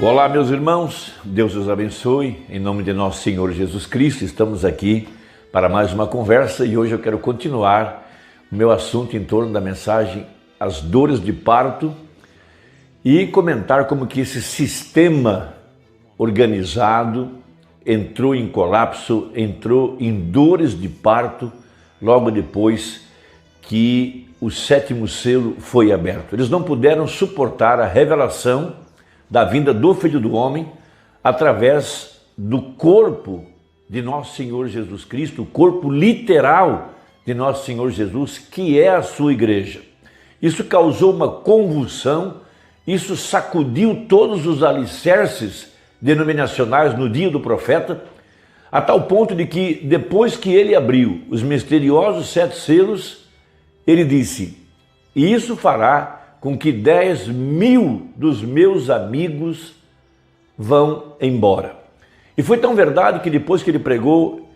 Olá, meus irmãos, Deus os abençoe, em nome de nosso Senhor Jesus Cristo. Estamos aqui para mais uma conversa e hoje eu quero continuar o meu assunto em torno da mensagem As Dores de Parto e comentar como que esse sistema organizado entrou em colapso, entrou em dores de parto logo depois que o sétimo selo foi aberto. Eles não puderam suportar a revelação da vinda do Filho do Homem através do corpo de nosso Senhor Jesus Cristo, o corpo literal de nosso Senhor Jesus, que é a sua igreja. Isso causou uma convulsão, isso sacudiu todos os alicerces denominacionais no dia do profeta, a tal ponto de que depois que ele abriu os misteriosos 7 selos, ele disse: e isso fará com que 10.000 dos meus amigos vão embora. E foi tão verdade que depois que ele pregou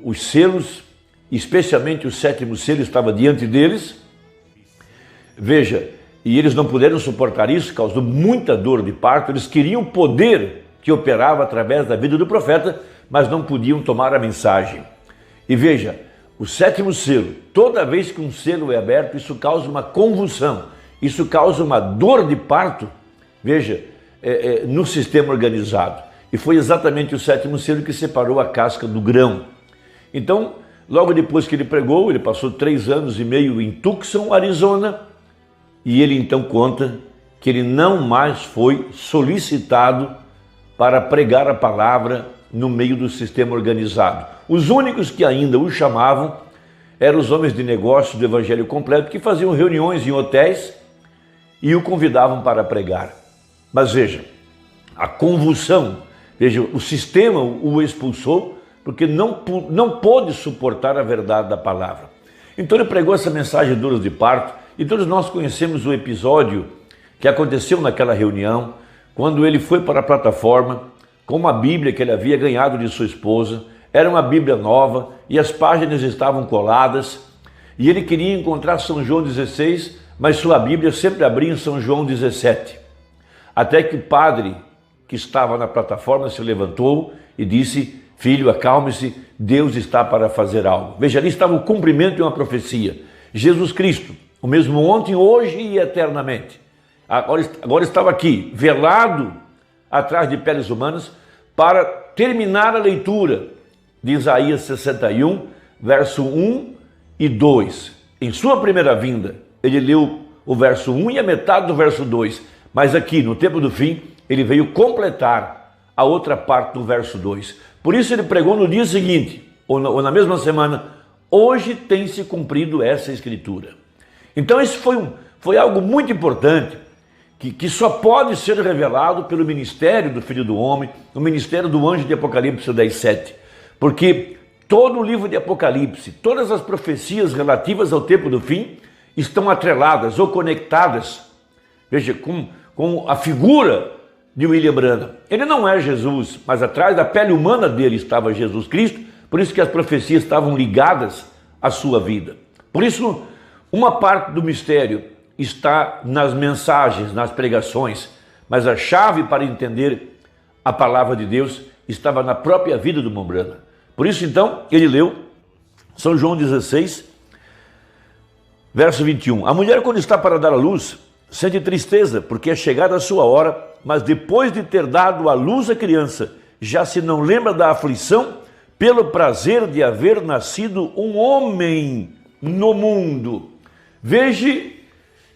os selos, especialmente o sétimo selo estava diante deles, veja, e eles não puderam suportar isso, causou muita dor de parto. Eles queriam o poder que operava através da vida do profeta, mas não podiam tomar a mensagem. E veja, o sétimo selo, toda vez que um selo é aberto, isso causa uma convulsão, isso causa uma dor de parto, veja, no sistema organizado. E foi exatamente o sétimo selo que separou a casca do grão. Então, logo depois que ele pregou, ele passou 3 anos e meio em Tucson, Arizona, e ele então conta que ele não mais foi solicitado para pregar a palavra no meio do sistema organizado. Os únicos que ainda o chamavam eram os homens de negócios do Evangelho Completo, que faziam reuniões em hotéis e o convidavam para pregar. Mas veja, a convulsão, veja, o sistema o expulsou porque não pôde suportar a verdade da palavra. Então ele pregou essa mensagem de dores de parto e todos nós conhecemos o episódio que aconteceu naquela reunião, quando ele foi para a plataforma com uma Bíblia que ele havia ganhado de sua esposa. Era uma Bíblia nova e as páginas estavam coladas e ele queria encontrar São João 16, mas sua Bíblia sempre abria em São João 17. Até que o padre que estava na plataforma se levantou e disse: filho, acalme-se, Deus está para fazer algo. Veja, ali estava o cumprimento de uma profecia. Jesus Cristo, o mesmo ontem, hoje e eternamente. Agora estava aqui, velado atrás de peles humanas, para terminar a leitura de Isaías 61, verso 1 e 2. Em sua primeira vinda, ele leu o verso 1 e a metade do verso 2, mas aqui, no tempo do fim, ele veio completar a outra parte do verso 2. Por isso ele pregou no dia seguinte, ou na mesma semana: hoje tem se cumprido essa escritura. Então isso foi algo muito importante, que só pode ser revelado pelo ministério do Filho do Homem, o ministério do anjo de Apocalipse 10:7. Porque todo o livro de Apocalipse, todas as profecias relativas ao tempo do fim, estão atreladas ou conectadas, veja, com a figura de William Branham. Ele não é Jesus, mas atrás da pele humana dele estava Jesus Cristo, por isso que as profecias estavam ligadas à sua vida. Por isso, uma parte do mistério está nas mensagens, nas pregações, mas a chave para entender a palavra de Deus estava na própria vida do irmão Branham. Por isso, então, ele leu São João 16, verso 21. A mulher, quando está para dar à luz, sente tristeza, porque é chegada a sua hora, mas depois de ter dado à luz a criança, já se não lembra da aflição pelo prazer de haver nascido um homem no mundo. Veja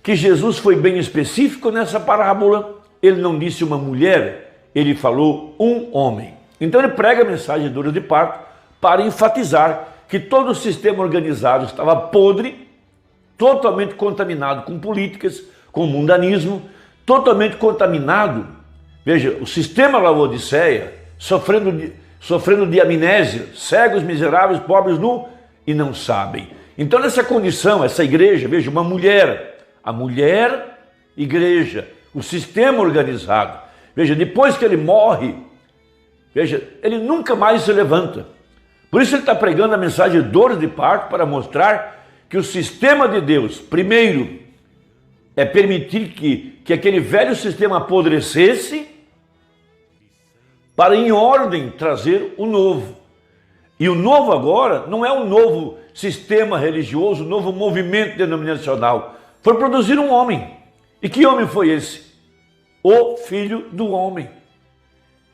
que Jesus foi bem específico nessa parábola. Ele não disse uma mulher, ele falou um homem. Então ele prega a mensagem de dores de parto para enfatizar que todo o sistema organizado estava podre, totalmente contaminado com políticas, com mundanismo, totalmente contaminado. Veja, o sistema Laodiceia sofrendo de amnésia, cegos, miseráveis, pobres, nu e não sabem. Então nessa condição, essa igreja, veja, uma mulher, a mulher igreja, o sistema organizado. Veja, depois que ele morre, veja, ele nunca mais se levanta. Por isso ele está pregando a mensagem de dores de parto para mostrar que o sistema de Deus, primeiro, é permitir que aquele velho sistema apodrecesse para em ordem trazer o novo. E o novo agora não é um novo sistema religioso, um novo movimento denominacional. Foi produzir um homem. E que homem foi esse? O Filho do Homem.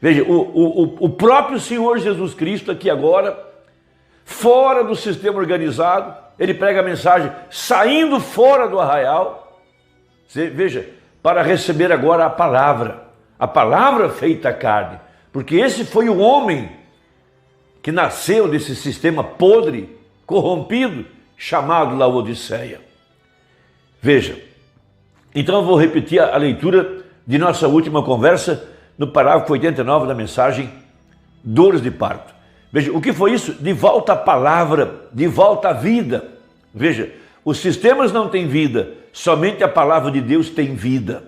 Veja, o próprio Senhor Jesus Cristo aqui agora, fora do sistema organizado, ele prega a mensagem saindo fora do arraial. Veja, para receber agora a palavra feita carne. Porque esse foi o homem que nasceu desse sistema podre, corrompido, chamado Laodiceia. Veja, então eu vou repetir a leitura de nossa última conversa no parágrafo 89 da mensagem Dores de Parto. Veja, o que foi isso? De volta à palavra, de volta à vida. Veja, os sistemas não têm vida, somente a palavra de Deus tem vida.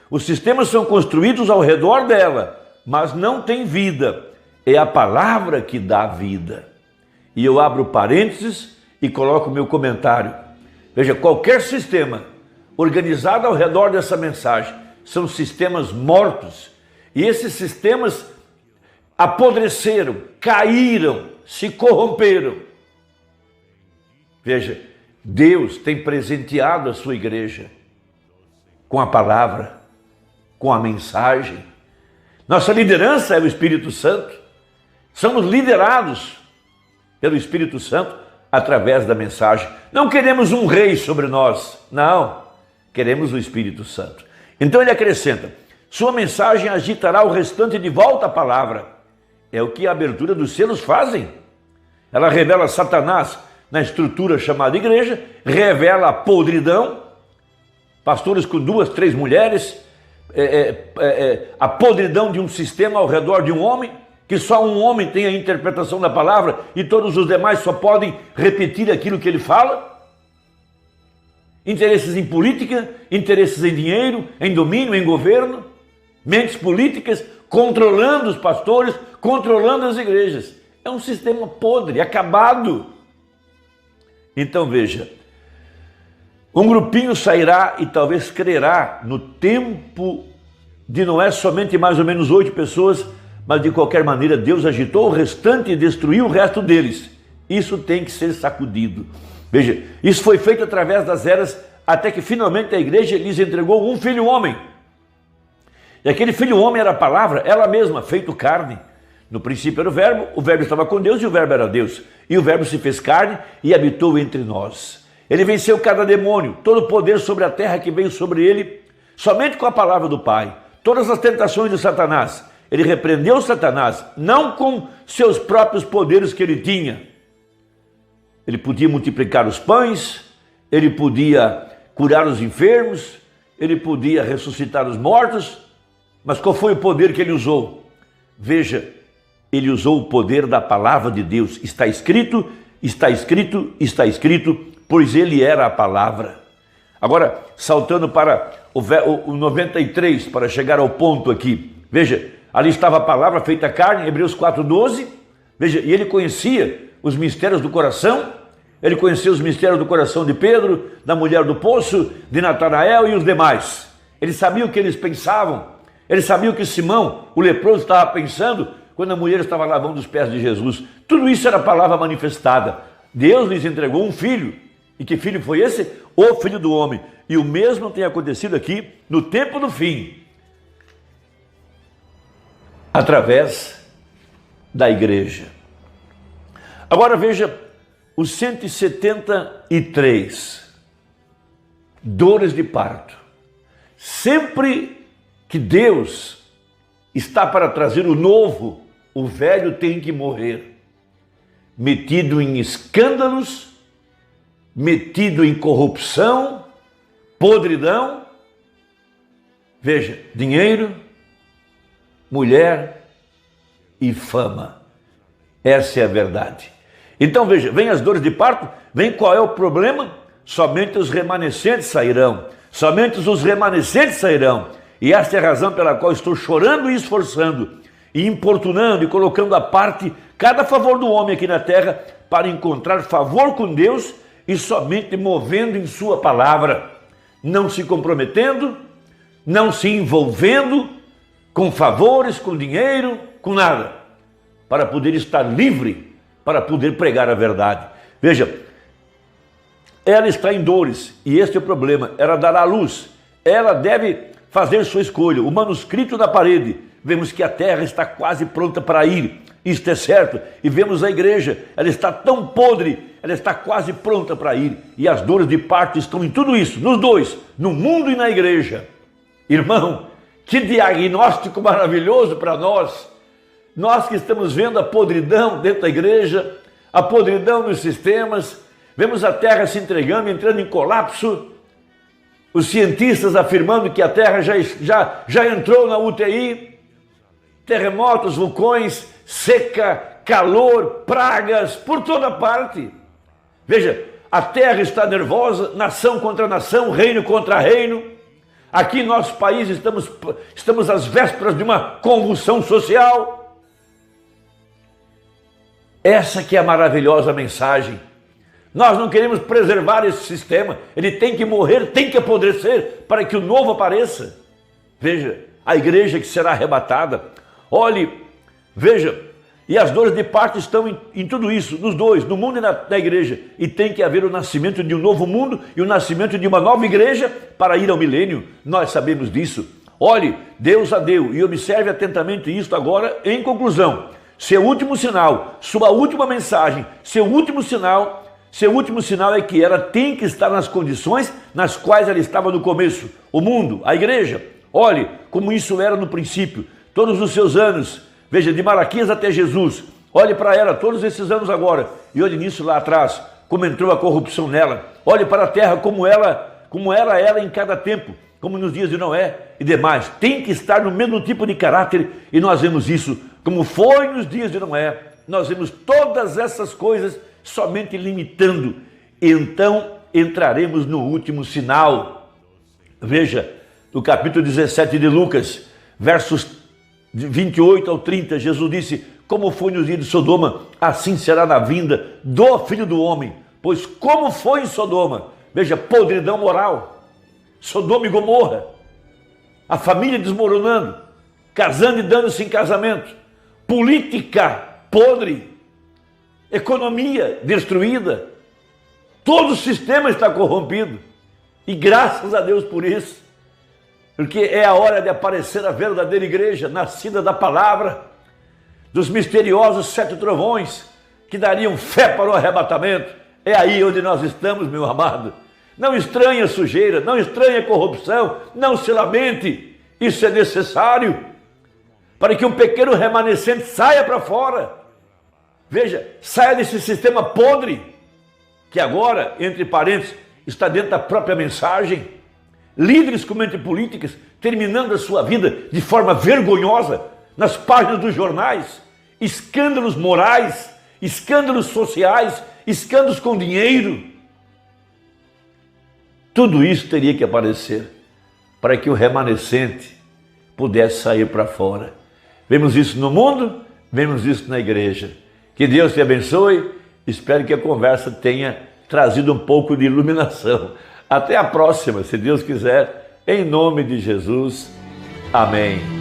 Os sistemas são construídos ao redor dela, mas não tem vida. É a palavra que dá vida. E eu abro parênteses e coloco o meu comentário. Veja, qualquer sistema organizado ao redor dessa mensagem são sistemas mortos. E esses sistemas apodreceram, caíram, se corromperam. Veja, Deus tem presenteado a sua igreja com a palavra, com a mensagem. Nossa liderança é o Espírito Santo. Somos liderados pelo Espírito Santo através da mensagem. Não queremos um rei sobre nós, não. Queremos o Espírito Santo. Então ele acrescenta, sua mensagem agitará o restante de volta à palavra. É o que a abertura dos selos fazem. Ela revela Satanás na estrutura chamada igreja, revela a podridão, pastores com 2, 3 mulheres, a podridão de um sistema ao redor de um homem, que só um homem tem a interpretação da palavra e todos os demais só podem repetir aquilo que ele fala. Interesses em política, interesses em dinheiro, em domínio, em governo, mentes políticas controlando os pastores, controlando as igrejas. É um sistema podre, acabado. Então veja, um grupinho sairá e talvez crerá no tempo de não é somente mais ou menos 8 pessoas, mas de qualquer maneira Deus agitou o restante e destruiu o resto deles. Isso tem que ser sacudido. Veja, isso foi feito através das eras, até que finalmente a igreja lhes entregou um filho homem. E aquele filho homem era a palavra, ela mesma, feito carne. No princípio era o verbo estava com Deus e o verbo era Deus. E o verbo se fez carne e habitou entre nós. Ele venceu cada demônio, todo o poder sobre a terra que veio sobre ele, somente com a palavra do Pai. Todas as tentações de Satanás. Ele repreendeu Satanás, não com seus próprios poderes que ele tinha. Ele podia multiplicar os pães, ele podia curar os enfermos, ele podia ressuscitar os mortos, mas qual foi o poder que ele usou? Veja, ele usou o poder da palavra de Deus. Está escrito, está escrito, está escrito, pois ele era a palavra. Agora, saltando para o 93, para chegar ao ponto aqui. Veja, ali estava a palavra feita carne, Hebreus 4:12. Veja, e ele conhecia os mistérios do coração. Ele conhecia os mistérios do coração de Pedro, da mulher do poço, de Natanael e os demais. Ele sabia o que eles pensavam. Ele sabia o que Simão, o leproso, estava pensando quando a mulher estava lavando os pés de Jesus. Tudo isso era a palavra manifestada. Deus lhes entregou um filho. E que filho foi esse? O Filho do Homem. E o mesmo tem acontecido aqui no tempo do fim, através da igreja. Agora veja os 173 dores de parto. Sempre que Deus está para trazer o novo, o velho tem que morrer. Metido em escândalos, metido em corrupção, podridão. Veja, dinheiro, mulher e fama. Essa é a verdade. Então veja, vem as dores de parto, vem qual é o problema? Somente os remanescentes sairão. Somente os remanescentes sairão. E esta é a razão pela qual estou chorando e esforçando, e importunando e colocando à parte cada favor do homem aqui na terra para encontrar favor com Deus e somente movendo em sua palavra, não se comprometendo, não se envolvendo, com favores, com dinheiro, com nada, para poder estar livre, para poder pregar a verdade. Veja, ela está em dores, e este é o problema, ela dará à luz, ela deve fazer sua escolha. O manuscrito na parede, vemos que a terra está quase pronta para ir, isto é certo, e vemos a igreja, ela está tão podre, ela está quase pronta para ir, e as dores de parto estão em tudo isso, nos dois, no mundo e na igreja. Irmão, que diagnóstico maravilhoso para nós que estamos vendo a podridão dentro da igreja, a podridão nos sistemas, vemos a terra se entregando, entrando em colapso, os cientistas afirmando que a terra já entrou na UTI, terremotos, vulcões, seca, calor, pragas, por toda parte. Veja, a terra está nervosa, nação contra nação, reino contra reino. Aqui em nosso país estamos às vésperas de uma convulsão social. Essa que é a maravilhosa mensagem. Nós não queremos preservar esse sistema, ele tem que morrer, tem que apodrecer para que o novo apareça. Veja, a igreja que será arrebatada. Olhe, veja, e as dores de parto estão em tudo isso, nos dois, no mundo e na igreja. E tem que haver o nascimento de um novo mundo e o nascimento de uma nova igreja para ir ao milênio. Nós sabemos disso. Olhe, Deus a deu, e observe atentamente isto agora em conclusão. Seu último sinal, sua última mensagem, seu último sinal é que ela tem que estar nas condições nas quais ela estava no começo. O mundo, a igreja, olhe como isso era no princípio, todos os seus anos, veja, de Malaquias até Jesus, olhe para ela todos esses anos agora, e olhe nisso lá atrás, como entrou a corrupção nela. Olhe para a terra como era ela em cada tempo, como nos dias de Noé e demais. Tem que estar no mesmo tipo de caráter, e nós vemos isso, como foi nos dias de Noé. Nós vemos todas essas coisas somente limitando. Então entraremos no último sinal. Veja, no capítulo 17 de Lucas, versos 28 ao 30, Jesus disse: como foi nos dias de Sodoma, assim será na vinda do Filho do Homem. Pois como foi em Sodoma, veja, podridão moral, Sodoma e Gomorra, a família desmoronando, casando e dando-se em casamento, política podre, economia destruída, todo o sistema está corrompido, e graças a Deus por isso, porque é a hora de aparecer a verdadeira igreja, nascida da palavra, dos misteriosos 7 trovões, que dariam fé para o arrebatamento. É aí onde nós estamos, meu amado. Não estranhe a sujeira, não estranhe a corrupção, não se lamente, isso é necessário, para que um pequeno remanescente saia para fora. Veja, saia desse sistema podre, que agora, entre parênteses, está dentro da própria mensagem. Líderes como entre políticas, terminando a sua vida de forma vergonhosa, nas páginas dos jornais, escândalos morais, escândalos sociais, escândalos com dinheiro. Tudo isso teria que aparecer para que o remanescente pudesse sair para fora. Vemos isso no mundo, vemos isso na igreja. Que Deus te abençoe, espero que a conversa tenha trazido um pouco de iluminação. Até a próxima, se Deus quiser, em nome de Jesus. Amém.